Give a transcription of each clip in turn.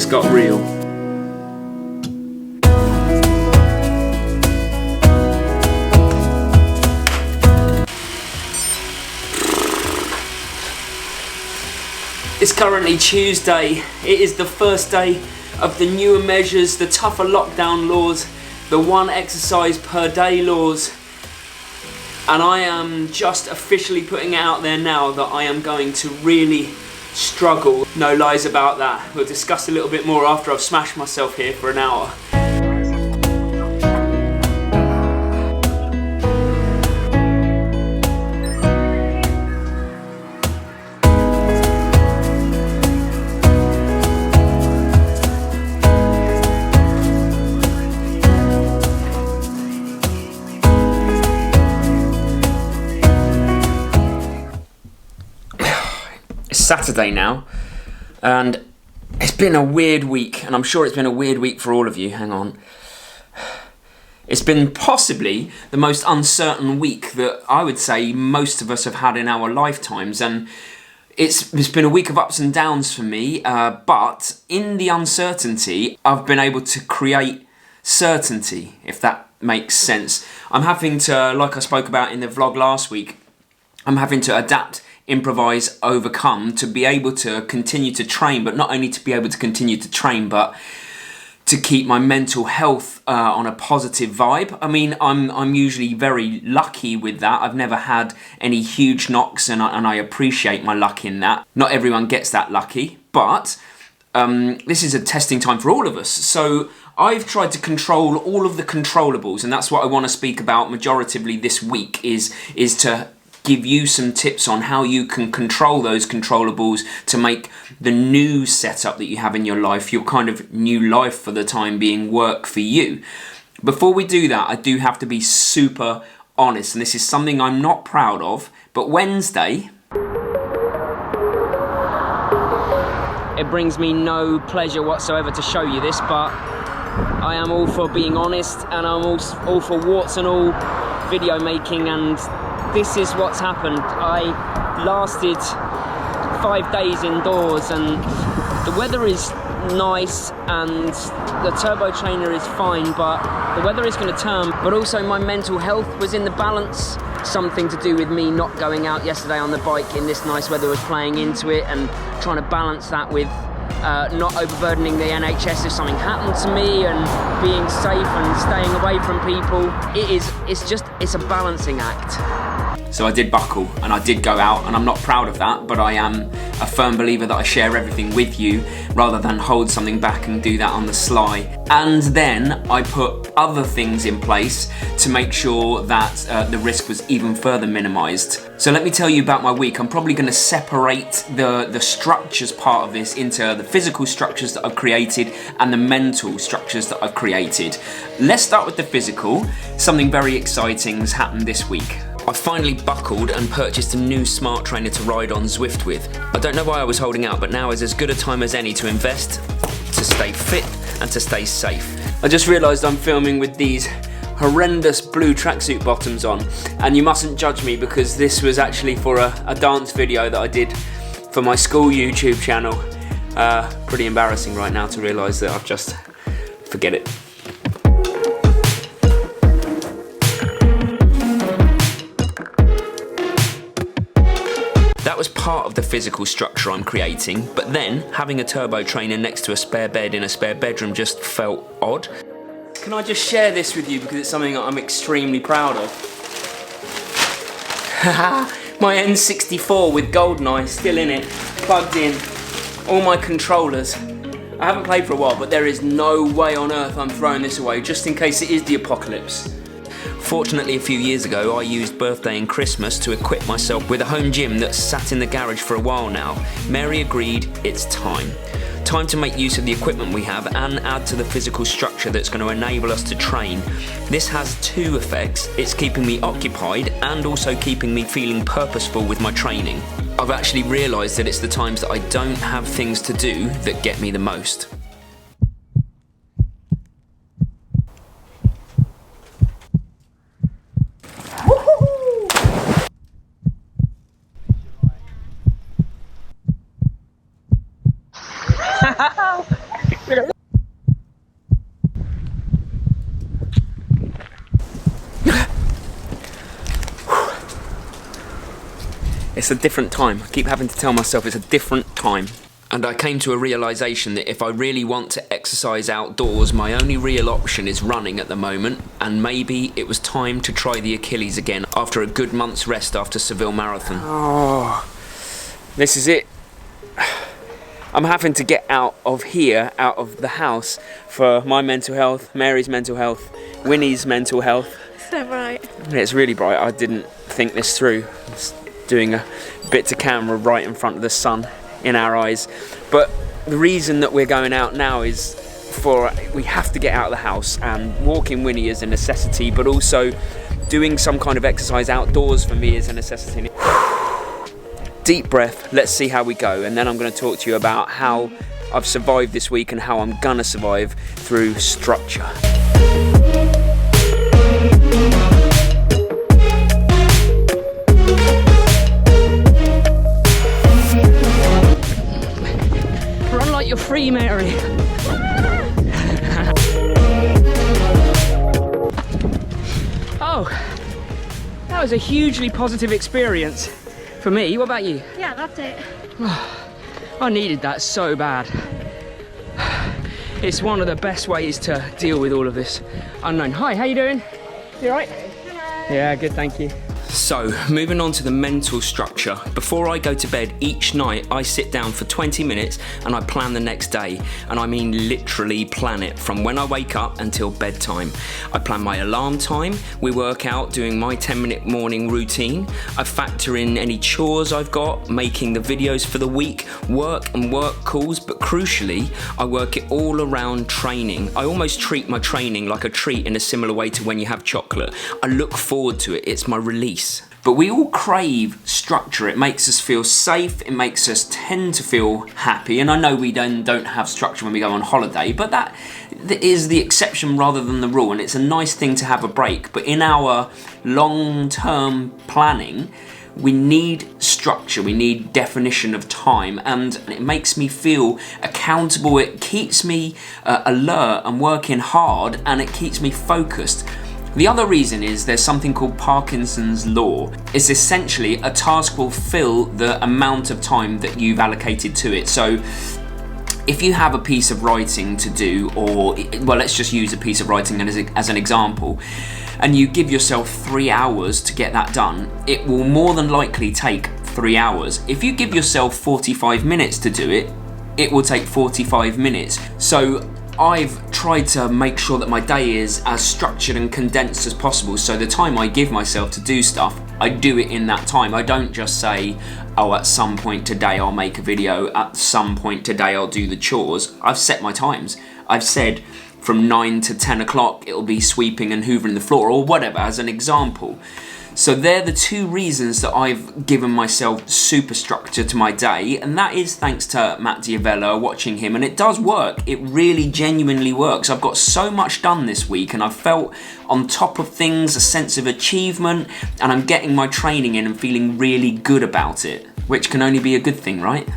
just got real. It's currently Tuesday. It is the first day of the newer measures, the tougher lockdown laws, the 1 exercise per day laws. And I am just officially putting it out there now that I am going to really struggle. No lies about that. We'll discuss a little bit more after I've smashed myself here for an hour. Saturday now, and it's been a weird week, and I'm sure it's been a weird week for all of you. Hang on. It's been possibly the most uncertain week that I would say most of us have had in our lifetimes, and it's been a week of ups and downs for me, but in the uncertainty I've been able to create certainty, if that makes sense. I'm having to, like I spoke about in the vlog last week, I'm having to adapt, improvise, overcome to be able to continue to train, but not only to be able to continue to train, but to keep my mental health on a positive vibe. I mean, I'm usually very lucky with that. I've never had any huge knocks, and I appreciate my luck in that. Not everyone gets that lucky, but this is a testing time for all of us. So I've tried to control all of the controllables, and that's what I want to speak about majoritively this week, is to give you some tips on how you can control those controllables to make the new setup that you have in your life, your kind of new life for the time being, work for you. Before we do that, I do have to be super honest, and this is something I'm not proud of, but Wednesday, it brings me no pleasure whatsoever to show you this, but I am all for being honest, and I'm all for warts and all video making, and this is what's happened. I lasted 5 days indoors, and the weather is nice and the turbo trainer is fine, but the weather is going to turn. But also my mental health was in the balance. Something to do with me not going out yesterday on the bike in this nice weather was playing into it, and trying to balance that with not overburdening the NHS if something happened to me, and being safe and staying away from people. It's a balancing act. So I did buckle and I did go out, and I'm not proud of that, but I am a firm believer that I share everything with you rather than hold something back and do that on the sly. And then I put other things in place to make sure that the risk was even further minimized. So let me tell you about my week. I'm probably going to separate the structures part of this into the physical structures that I've created and the mental structures that I've created. Let's start with the physical. Something very exciting has happened this week. I finally buckled and purchased a new smart trainer to ride on Zwift with. I don't know why I was holding out, but now is as good a time as any to invest, to stay fit and to stay safe. I just realised I'm filming with these horrendous blue tracksuit bottoms on, and you mustn't judge me because this was actually for a dance video that I did for my school YouTube channel. Pretty embarrassing right now to realise that I've just... forget it. That was part of the physical structure I'm creating, but then having a turbo trainer next to a spare bed in a spare bedroom just felt odd. Can I just share this with you because it's something that I'm extremely proud of? My N64 with GoldenEye still in it, plugged in, all my controllers. I haven't played for a while, but there is no way on earth I'm throwing this away just in case it is the apocalypse. Fortunately, a few years ago, I used birthday and Christmas to equip myself with a home gym that's sat in the garage for a while now. Mary agreed, it's time. Time to make use of the equipment we have and add to the physical structure that's going to enable us to train. This has two effects. It's keeping me occupied and also keeping me feeling purposeful with my training. I've actually realised that it's the times that I don't have things to do that get me the most. It's a different time. I keep having to tell myself it's a different time. And I came to a realisation that if I really want to exercise outdoors, my only real option is running at the moment, and maybe it was time to try the Achilles again after a good month's rest after Seville Marathon. Oh, this is it. I'm having to get out of here, out of the house, for my mental health, Mary's mental health, Winnie's mental health. So bright. It's really bright. I didn't think this through. Just doing a bit to camera right in front of the sun in our eyes. But the reason that we're going out now is we have to get out of the house, and walking Winnie is a necessity, but also doing some kind of exercise outdoors for me is a necessity. Deep breath, let's see how we go, and then I'm going to talk to you about how I've survived this week and how I'm gonna survive through structure. Run like you're free, Mary. Oh, that was a hugely positive experience for me. What about you? Yeah, that's it. I needed that so bad. It's one of the best ways to deal with all of this unknown. Hi, how you doing? You all right? Hello. Yeah, good, thank you. So, moving on to the mental structure. Before I go to bed each night, I sit down for 20 minutes and I plan the next day. And I mean literally plan it from when I wake up until bedtime. I plan my alarm time, we work out doing my 10-minute morning routine. I factor in any chores I've got, making the videos for the week, work and work calls, but crucially, I work it all around training. I almost treat my training like a treat in a similar way to when you have chocolate. I look forward to it, it's my release. But we all crave structure. It makes us feel safe, it makes us tend to feel happy, and I know we don't have structure when we go on holiday, but that is the exception rather than the rule, and it's a nice thing to have a break. But in our long-term planning, we need structure, we need definition of time, and it makes me feel accountable, it keeps me alert and working hard, and it keeps me focused. The other reason is there's something called Parkinson's law. It's essentially a task will fill the amount of time that you've allocated to it. So if you have a piece of writing to do, or, well, let's just use a piece of writing as an example, and you give yourself 3 hours to get that done, it will more than likely take 3 hours. If you give yourself 45 minutes to do it, it will take 45 minutes. So I've tried to make sure that my day is as structured and condensed as possible, so the time I give myself to do stuff, I do it in that time. I don't just say, oh, at some point today I'll make a video, at some point today I'll do the chores. I've set my times. I've said from 9 to 10 o'clock it'll be sweeping and hoovering the floor, or whatever, as an example. So they're the two reasons that I've given myself super structure to my day, and that is thanks to Matt Diavella, watching him, and it does work. It really genuinely works. I've got so much done this week, and I've felt on top of things, a sense of achievement, and I'm getting my training in and feeling really good about it, which can only be a good thing, right?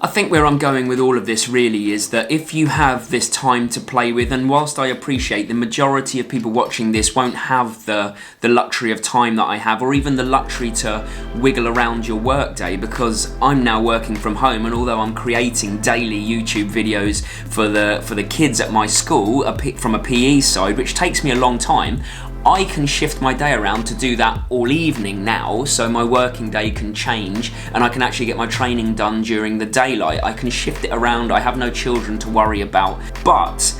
I think where I'm going with all of this really is that if you have this time to play with, and whilst I appreciate the majority of people watching this won't have the luxury of time that I have, or even the luxury to wiggle around your workday, because I'm now working from home, and although I'm creating daily YouTube videos for the kids at my school from a PE side, which takes me a long time, I can shift my day around to do that all evening now, so my working day can change and I can actually get my training done during the daylight. I can shift it around, I have no children to worry about. But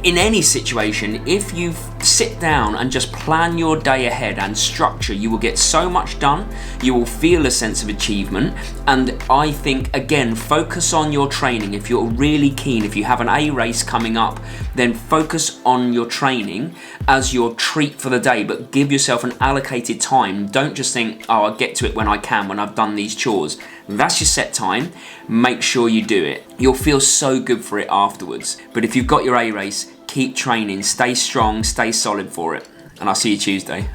in any situation, if you sit down and just plan your day ahead and structure, you will get so much done, you will feel a sense of achievement, and I think, again, focus on your training. If you're really keen, if you have an A race coming up, then focus on your training as your treat for the day, but give yourself an allocated time. Don't just think, oh, I'll get to it when I can, when I've done these chores. That's your set time. Make sure you do it. You'll feel so good for it afterwards. But if you've got your A race, keep training, stay strong, stay solid for it. And I'll see you Tuesday.